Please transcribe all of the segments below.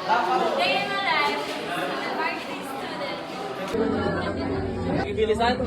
Day in my life as a marketing student. Bilisan?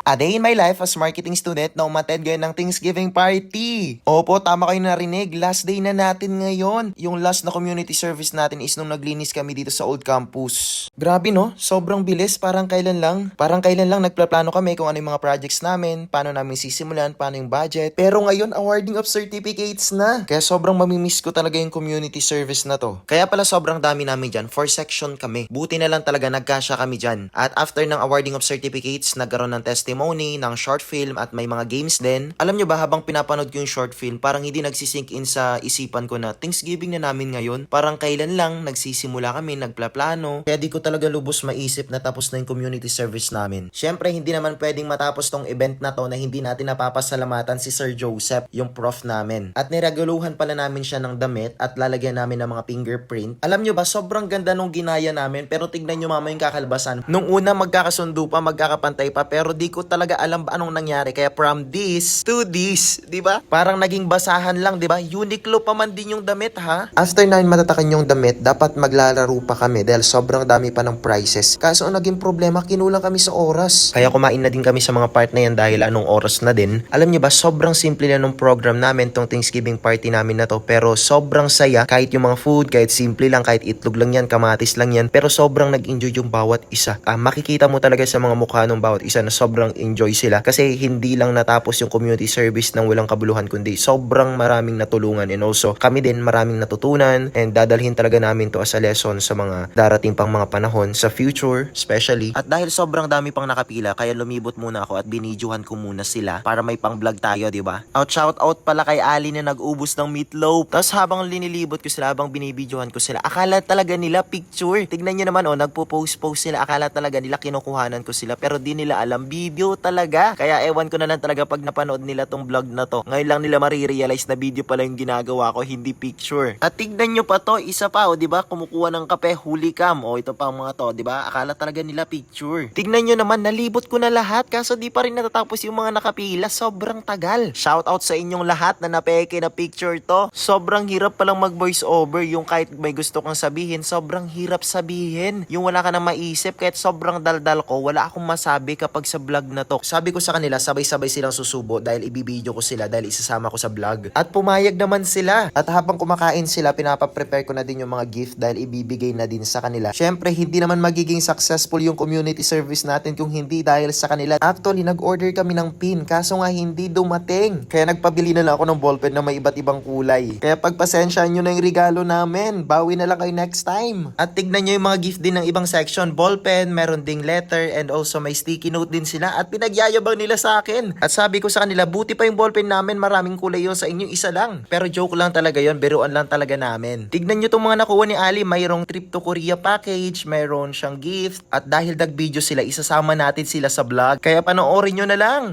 A day in my life as marketing student na umattend ngayon ng Thanksgiving party. Opo, tama kayo narinig. Last day na natin ngayon. Yung last na community service natin is nung naglinis kami dito sa old campus. Grabe no? Sobrang bilis. Parang kailan lang nagplaplano kami kung ano yung mga projects namin, paano namin sisimulan, paano yung budget. Pero ngayon, awarding of certificates na. Kaya sobrang mamimiss ko talaga yung community service na to. Kaya pala sobrang dami namin dyan. 4 section kami. Buti na lang talaga nagkasya kami dyan. At after ng awarding of certificates, nagkaroon ng testimony, ng short film at may mga games din. Alam nyo ba, habang pinapanood ko yung short film, parang hindi nagsisink in sa isipan ko na Thanksgiving na namin ngayon. Parang kailan lang nagsisimula kami, nagplaplano. Kaya di ko talaga lubos maisip na tapos na yung community service namin. Syempre, hindi naman pwedeng matapos tong event na to na hindi natin napapasalamatan si Sir Joseph, yung prof namin. At nireguluhan pala namin siya ng damit at lalagyan namin ng mga fingerprint. Alam nyo ba, sobrang ganda nung ginaya namin, pero tignan nyo mama yung kakalbasan. Nung una magkakasundo pa, magkakapantay pa, pero di ko talaga alam ba anong nangyari. Kaya from this to this, di ba? Parang naging basahan lang, di ba? Uniqlo pa man din yung damit, ha? After namin matatakan yung damit, dapat maglalaro pa kami dahil sobrang dami pa ng prizes. Kaso ang naging problema, kinulang kami sa oras. Kaya kumain na din kami sa mga part na yan dahil anong oras na din. Alam niyo ba, sobrang simple na nung program namin, tong Thanksgiving party namin na to. Pero sobrang saya, kahit yung mga food, kahit simple lang, kahit itlog lang yan, kamatis lang yan. Pero sobrang nag-enjoy yung bawat isa. Makikita mo talaga sa mga mukha ng bawat isa na sobrang enjoy sila kasi hindi lang natapos yung community service ng walang kabuluhan kundi sobrang maraming natulungan and also kami din maraming natutunan and dadalhin talaga namin to as a lesson sa mga darating pang mga panahon sa future especially. At dahil sobrang dami pang nakapila kaya lumibot muna ako at binidyohan ko muna sila para may pang vlog tayo, di ba? Shout out pala kay Ali na nag-ubos ng meatloaf. Tapos habang linilibot ko sila, habang binibidyohan ko sila, akala talaga nila picture. Tignan nyo naman nagpo-post sila, akala talaga nila kinukuhanan ko sila pero di nila alam video talaga. Kaya ewan ko na lang talaga pag napanood nila tong vlog na to. Ngayon lang nila marirealize na video pala yung ginagawa ko, hindi picture. At tignan nyo pa to, isa pa di ba? Kumukuha ng kape, huli cam. Ito pa ang mga to, di ba? Akala talaga nila picture. Tignan nyo naman, nalibot ko na lahat kaso di pa rin natatapos yung mga nakapila. Sobrang tagal. Shout out sa inyong lahat na napeke na picture to. Sobrang hirap palang mag voice over. Yung kahit may gusto kang sabihin, sobrang hirap sabihin. Yung wala ka na maisip, kahit sobrang daldal ko, wala akong masabi kapag sa vlog na to. Sabi ko sa kanila, sabay-sabay silang susubo dahil ibibideo ko sila dahil isasama ko sa vlog. At pumayag naman sila. At habang kumakain sila, pinapaprepare ko na din yung mga gift dahil ibibigay na din sa kanila. Syempre, hindi naman magiging successful yung community service natin kung hindi dahil sa kanila. Actually, nag-order kami ng pin kaso nga hindi dumating. Kaya nagpabili na lang ako ng ballpen na may iba't ibang kulay. Kaya pagpasensyahan nyo na yung regalo namin. Bawi na lang kayo next time. At tignan nyo yung mga gift din ng ibang section. Ballpen, meron ding letter, and also may sticky note din sila. At pinagyayabang nila sa akin. At sabi ko sa kanila, buti pa yung ballpen namin, maraming kulay yun, sa inyo isa lang. Pero joke lang talaga yun, biruan lang talaga namin. Tignan nyo itong mga nakuha ni Ali, mayroong trip to Korea package, mayroon siyang gift. At dahil nag-video sila, isasama natin sila sa vlog. Kaya panoorin nyo na lang.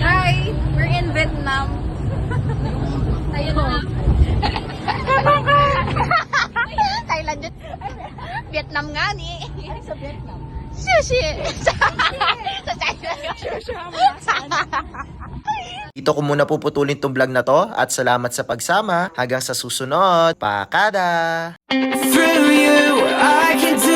Hi! We're in Vietnam. Ayun na. Thailand yun. Vietnam nga ni. Sa Vietnam. Sushi! Sa China. Dito ko muna puputulin tong vlog na to at salamat sa pagsama. Hanggang sa susunod. Pakada! Through you, I can do